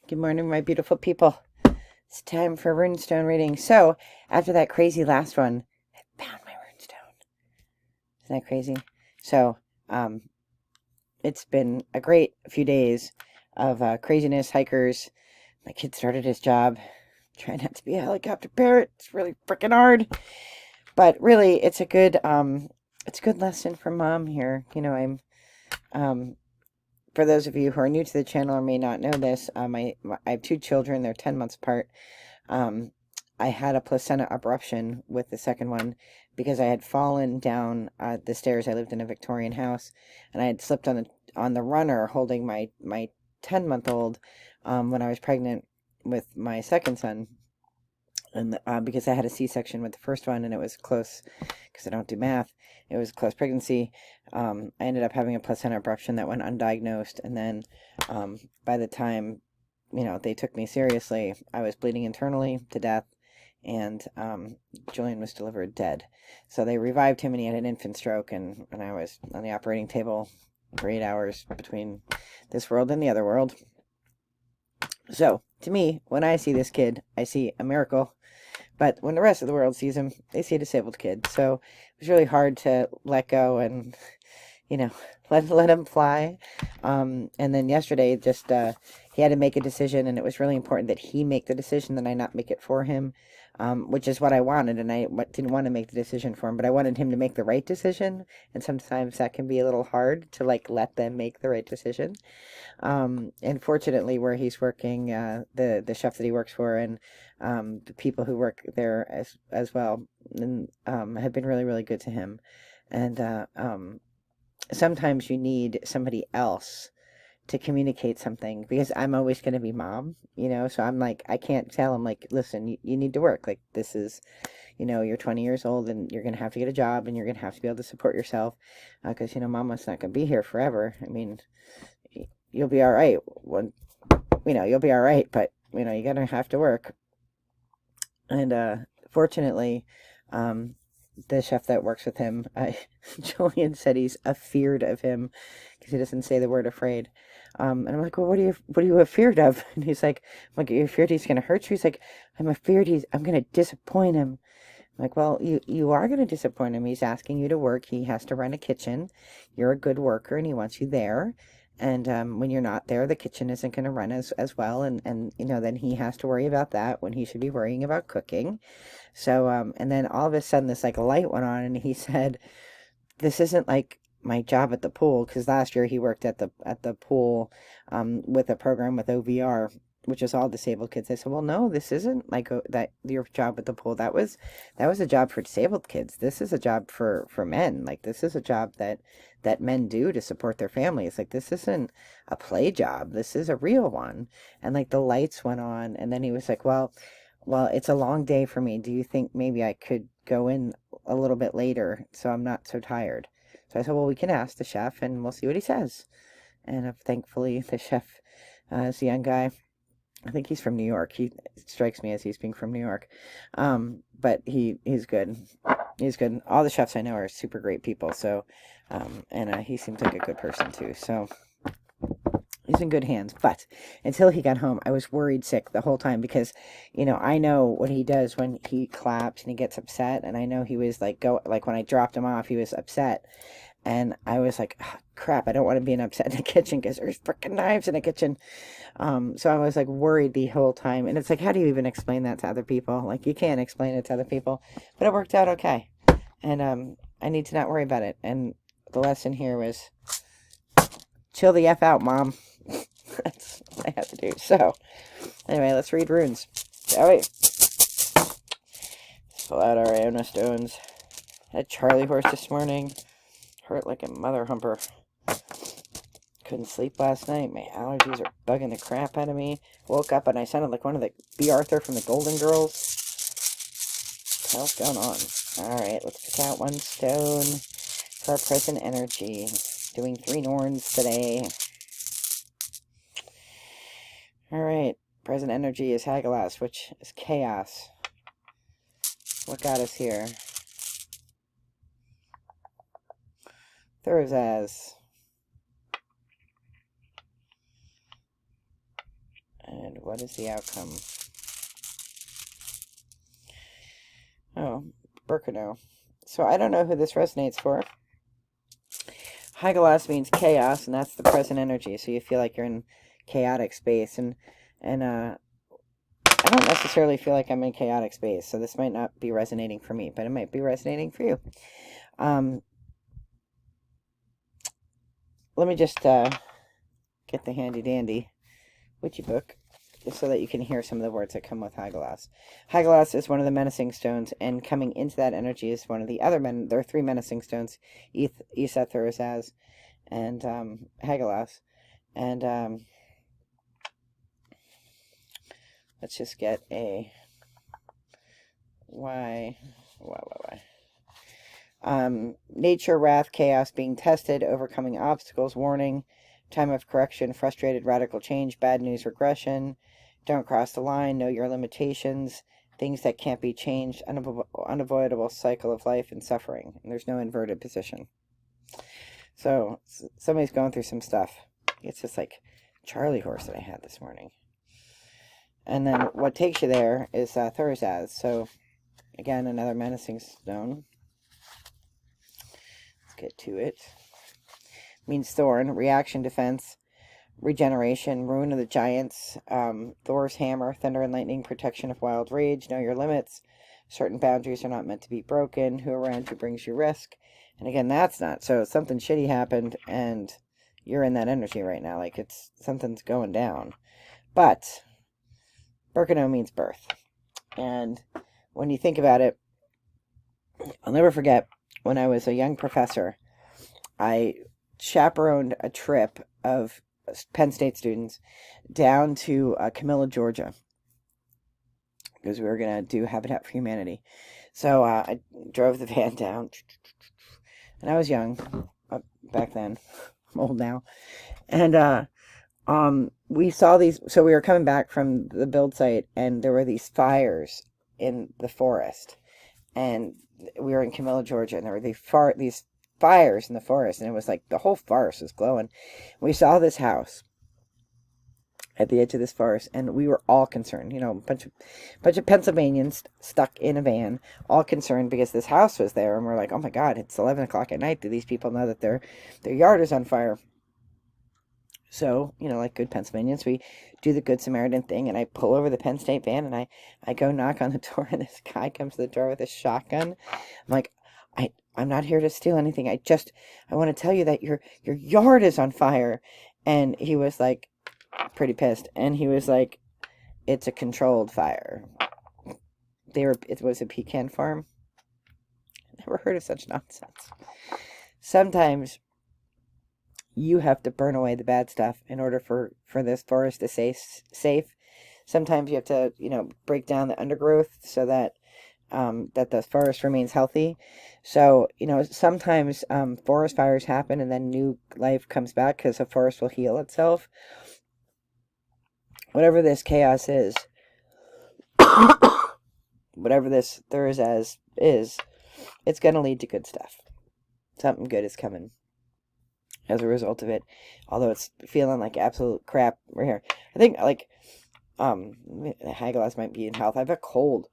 Good morning, my beautiful people. It's time for runestone reading. So, after that crazy last one, I found my runestone. Isn't that crazy? So, it's been a great few days of craziness, hikers. My kid started his job. Try not to be a helicopter parrot. It's really freaking hard. But really, it's a good lesson for mom here. For those of you who are new to the channel or may not know this, I have two children. They're 10 months apart. Um, I had a placenta abruption with the second one because I had fallen down the stairs. I lived in a Victorian house, and I had slipped on the runner holding my 10-month-old when I was pregnant with my second son. And because I had a C-section with the first one, and it was close, because I don't do math, it was a close pregnancy. I ended up having a placenta abruption that went undiagnosed, and then by the time they took me seriously, I was bleeding internally to death, and Julian was delivered dead. So they revived him, and he had an infant stroke, and I was on the operating table for 8 hours between this world and the other world. So, to me, when I see this kid, I see a miracle. But when the rest of the world sees him, they see a disabled kid. So it was really hard to let go and, let him fly. And then yesterday, just he had to make a decision, and it was really important that he make the decision, that I not make it for him, which is what I wanted. And I didn't want to make the decision for him, but I wanted him to make the right decision. And sometimes that can be a little hard to let them make the right decision. And fortunately, where he's working, the chef that he works for, and the people who work there as well, and have been really, really good to him. And sometimes you need somebody else to communicate something, because I'm always going to be mom, so I'm like, I can't tell him, listen, you need to work. This is, you're 20 years old, and you're going to have to get a job, and you're going to have to be able to support yourself, because, mama's not going to be here forever. I mean, you'll be all right you'll be all right, but you're gonna have to work. And fortunately, the chef that works with him, Julian said he's afeared of him, because he doesn't say the word afraid. And I'm like, well, what are you afeared of? And he's like, are you afeared he's gonna hurt you? He's like, I'm afeared I'm gonna disappoint him. I'm like, well, you are gonna disappoint him. He's asking you to work. He has to run a kitchen. You're a good worker, and he wants you there. And when you're not there, the kitchen isn't going to run as well. And then he has to worry about that when he should be worrying about cooking. So, and then all of a sudden this light went on, and he said, this isn't like my job at the pool, because last year he worked at the pool with a program with OVR, which is all disabled kids. I said, well, no, this isn't like that your job at the pool. That was a job for disabled kids. This is a job for men. This is a job that men do to support their families. This isn't a play job. This is a real one. And the lights went on, and then he was like, well, it's a long day for me. Do you think maybe I could go in a little bit later so I'm not so tired? So I said, well, we can ask the chef, and we'll see what he says. And thankfully, the chef is a young guy. I think he's from New York. He strikes me as he's being from New York. But he's good. He's good. All the chefs I know are super great people. So, and he seems like a good person too. So he's in good hands. But until he got home, I was worried sick the whole time, because, I know what he does when he claps and he gets upset. And I know he was when I dropped him off, he was upset. And I was like, oh, crap, I don't want to be upset in the kitchen, because there's freaking knives in the kitchen. So I was worried the whole time. And it's how do you even explain that to other people? You can't explain it to other people. But it worked out okay. And I need to not worry about it. And the lesson here was, chill the F out, Mom. That's what I have to do. So, anyway, let's read runes. Shall we? Let's pull out our Iona stones. Had Charlie horse this morning. Hurt like a mother humper. Couldn't sleep last night. My allergies are bugging the crap out of me. Woke up and I sounded like one of the B. Arthur from the Golden Girls. What the hell's going on? Alright, let's pick out one stone for our present energy. Doing 3 Norns today. Alright, present energy is Hagalaz, which is chaos. What got us here? Thurzaz. And what is the outcome? Oh, Berkano. So I don't know who this resonates for. Hagalaz means chaos, and that's the present energy. So you feel like you're in chaotic space, and I don't necessarily feel like I'm in chaotic space. So this might not be resonating for me, but it might be resonating for you. Let me just get the handy dandy witchy book, just so that you can hear some of the words that come with Hagalaz. Hagalaz is one of the menacing stones, and coming into that energy is one of the other men. There are 3 menacing stones: Isa, Thurisaz, and Hagalaz. And let's just get a why. Nature, wrath, chaos, being tested, overcoming obstacles, warning, time of correction, frustrated, radical change, bad news, regression, don't cross the line, know your limitations, things that can't be changed, unavoidable cycle of life and suffering. And there's no inverted position. So somebody's going through some stuff. It's just like Charlie horse that I had this morning. And then what takes you there is Thurisaz. So again, another menacing stone. Get to it. Means thorn, reaction, defense, regeneration, ruin of the giants, Thor's hammer, thunder and lightning, protection of wild rage, know your limits, certain boundaries are not meant to be broken, who around you brings you risk. And again, that's not. So something shitty happened and you're in that energy right now. Like something's going down. But Berkano means birth. And when you think about it, I'll never forget when I was a young professor, I chaperoned a trip of Penn State students down to Camilla, Georgia, because we were going to do Habitat for Humanity. So I drove the van down, and I was young back then. I'm old now. And we saw these, so we were coming back from the build site, and there were these fires in the forest. And we were in Camilla, Georgia, and there were these fires in the forest, and it was like the whole forest was glowing. We saw this house at the edge of this forest, and we were all concerned. You know, a bunch of Pennsylvanians stuck in a van, all concerned because this house was there, and we're like, oh my God, it's 11 o'clock at night. Do these people know that their yard is on fire? So, you know, like good Pennsylvanians, we do the Good Samaritan thing, and I pull over the Penn State van, and I go knock on the door, and this guy comes to the door with a shotgun. I'm like, I'm not here to steal anything. I want to tell you that your yard is on fire. And he was like, pretty pissed. And he was like, it's a controlled fire. It was a pecan farm. Never heard of such nonsense. Sometimes you have to burn away the bad stuff in order for this forest to stay safe. Sometimes you have to, you know, break down the undergrowth so that the forest remains healthy. So, you know, sometimes forest fires happen and then new life comes back because the forest will heal itself. Whatever this chaos is, whatever this Thurisaz is, it's going to lead to good stuff. Something good is coming as a result of it. Although it's feeling like absolute crap right here. I think, like, Hagalaz might be in health. I have a cold.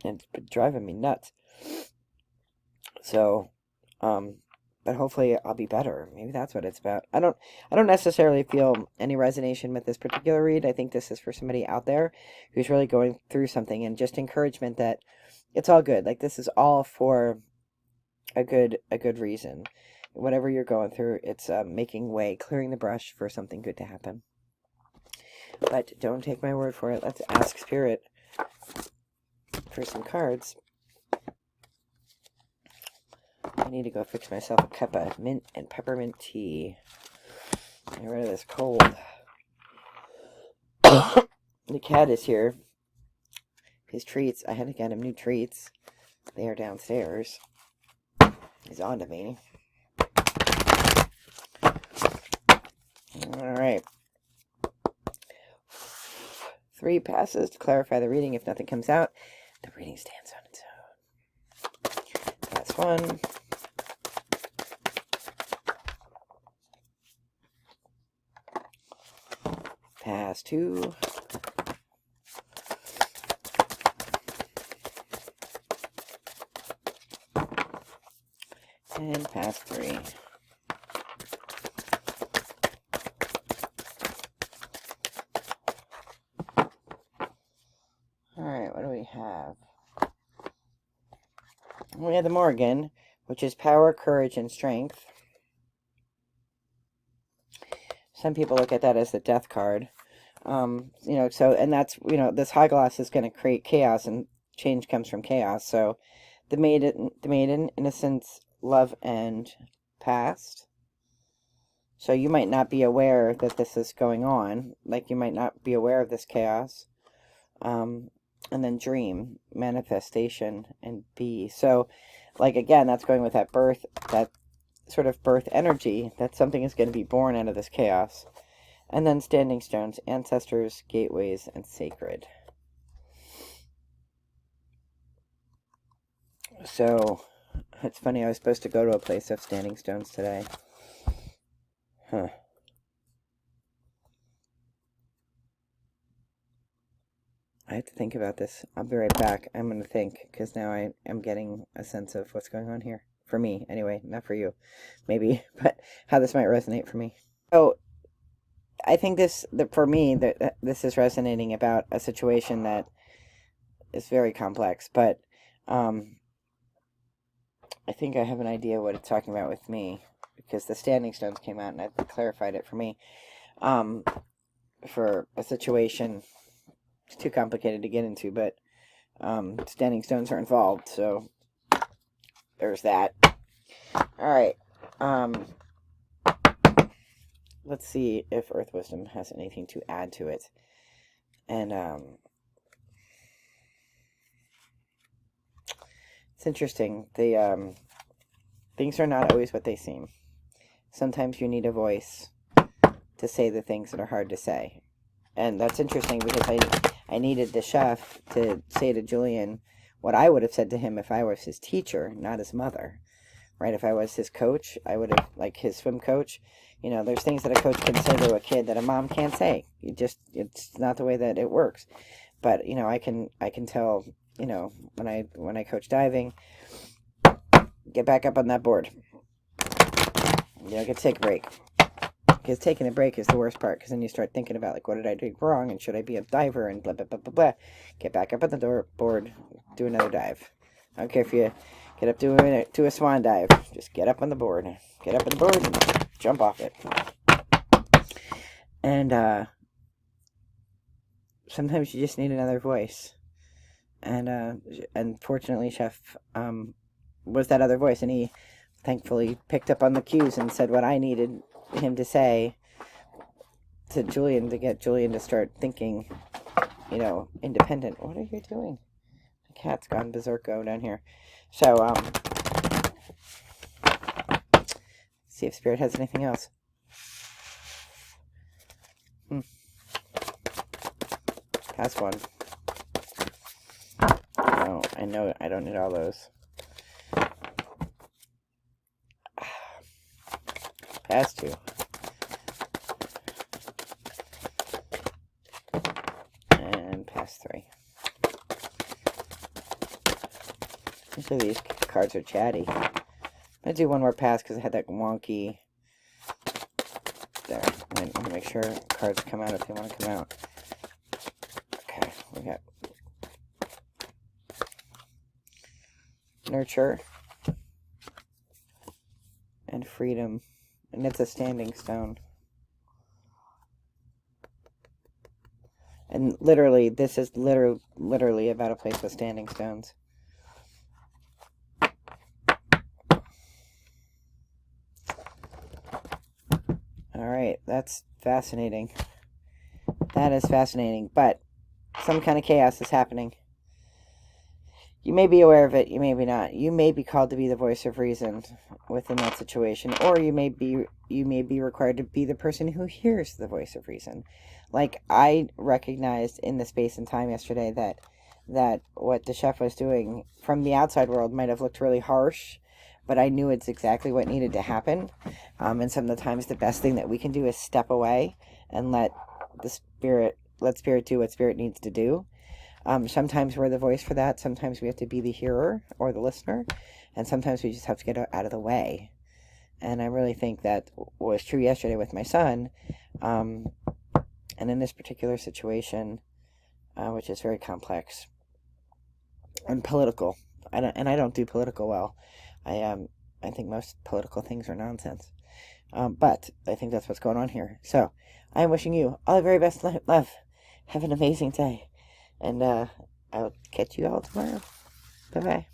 And it's been driving me nuts. So, but hopefully I'll be better. Maybe that's what it's about. I don't necessarily feel any resonation with this particular read. I think this is for somebody out there who's really going through something, and just encouragement that it's all good. Like, this is all for a good reason. Whatever you're going through, it's making way, clearing the brush for something good to happen. But don't take my word for it. Let's ask Spirit for some cards. I need to go fix myself a cup of mint and peppermint tea. Get rid of this cold. The cat is here. His treats, I had to get him new treats. They are downstairs. He's on to me. Alright. 3 passes to clarify the reading. If nothing comes out, the reading stands on its own. That's 1. Pass 2. And pass 3. Alright, what do we have? We have the Morgan, which is power, courage, and strength. Some people look at that as the death card. So, and that's, this Hagalaz is going to create chaos, and change comes from chaos. So, the maiden, innocence, love, and past. So you might not be aware that this is going on. Like, you might not be aware of this chaos. And then dream, manifestation, and be. So, like, again, that's going with that birth, that sort of birth energy, that something is going to be born out of this chaos. And then standing stones, ancestors, gateways, and sacred. So, it's funny, I was supposed to go to a place of standing stones today. Huh. I have to think about this. I'll be right back. I'm going to think, because now I am getting a sense of what's going on here. For me, anyway. Not for you. Maybe, but how this might resonate for me. So, I think for me, this is resonating about a situation that is very complex, but I think I have an idea what it's talking about with me, because the standing stones came out and I clarified it for me. For a situation, it's too complicated to get into, but standing stones are involved, so there's that. Alright, let's see if Earth Wisdom has anything to add to it. And it's interesting. Things are not always what they seem. Sometimes you need a voice to say the things that are hard to say. And that's interesting, because I needed the chef to say to Julian what I would have said to him if I was his teacher, not his mother. Right? If I was his coach, I would have, like his swim coach. There's things that a coach can say to a kid that a mom can't say. It's not the way that it works. But, I can tell, when I coach diving, get back up on that board. Get to take a break. Because taking a break is the worst part, because then you start thinking about, like, what did I do wrong, and should I be a diver, and blah, blah, blah, blah, blah. Get back up on the board, do another dive. I don't care if you get up to a swan dive. Just get up on the board. Get up on the board and jump off it. And sometimes you just need another voice. And fortunately, Chef was that other voice, and he thankfully picked up on the cues and said what I needed him to say to Julian, to get Julian to start thinking, independent. What are you doing? The cat's gone berserko down here. So, see if Spirit has anything else. Pass 1. No, I know I don't need all those. Pass 2. And pass 3. Usually these cards are chatty. I'm going to do one more pass because I had that wonky... There. I'm going to make sure cards come out if they want to come out. Okay, we got... Nurture. And freedom. And it's a standing stone. And literally, this is literally about a place with standing stones. Alright, that's fascinating. That is fascinating, but some kind of chaos is happening. You may be aware of it, you may be not. You may be called to be the voice of reason within that situation, or you may be required to be the person who hears the voice of reason. Like, I recognized in the space and time yesterday that what the chef was doing from the outside world might have looked really harsh, but I knew it's exactly what needed to happen. And some of the times the best thing that we can do is step away and let let spirit do what spirit needs to do. Sometimes we're the voice for that. Sometimes we have to be the hearer or the listener. And sometimes we just have to get out of the way. And I really think that was true yesterday with my son. And in this particular situation, which is very complex and political, I don't do political well. I think most political things are nonsense. But I think that's what's going on here. So I am wishing you all the very best love. Have an amazing day. And I will catch you all tomorrow. Bye-bye.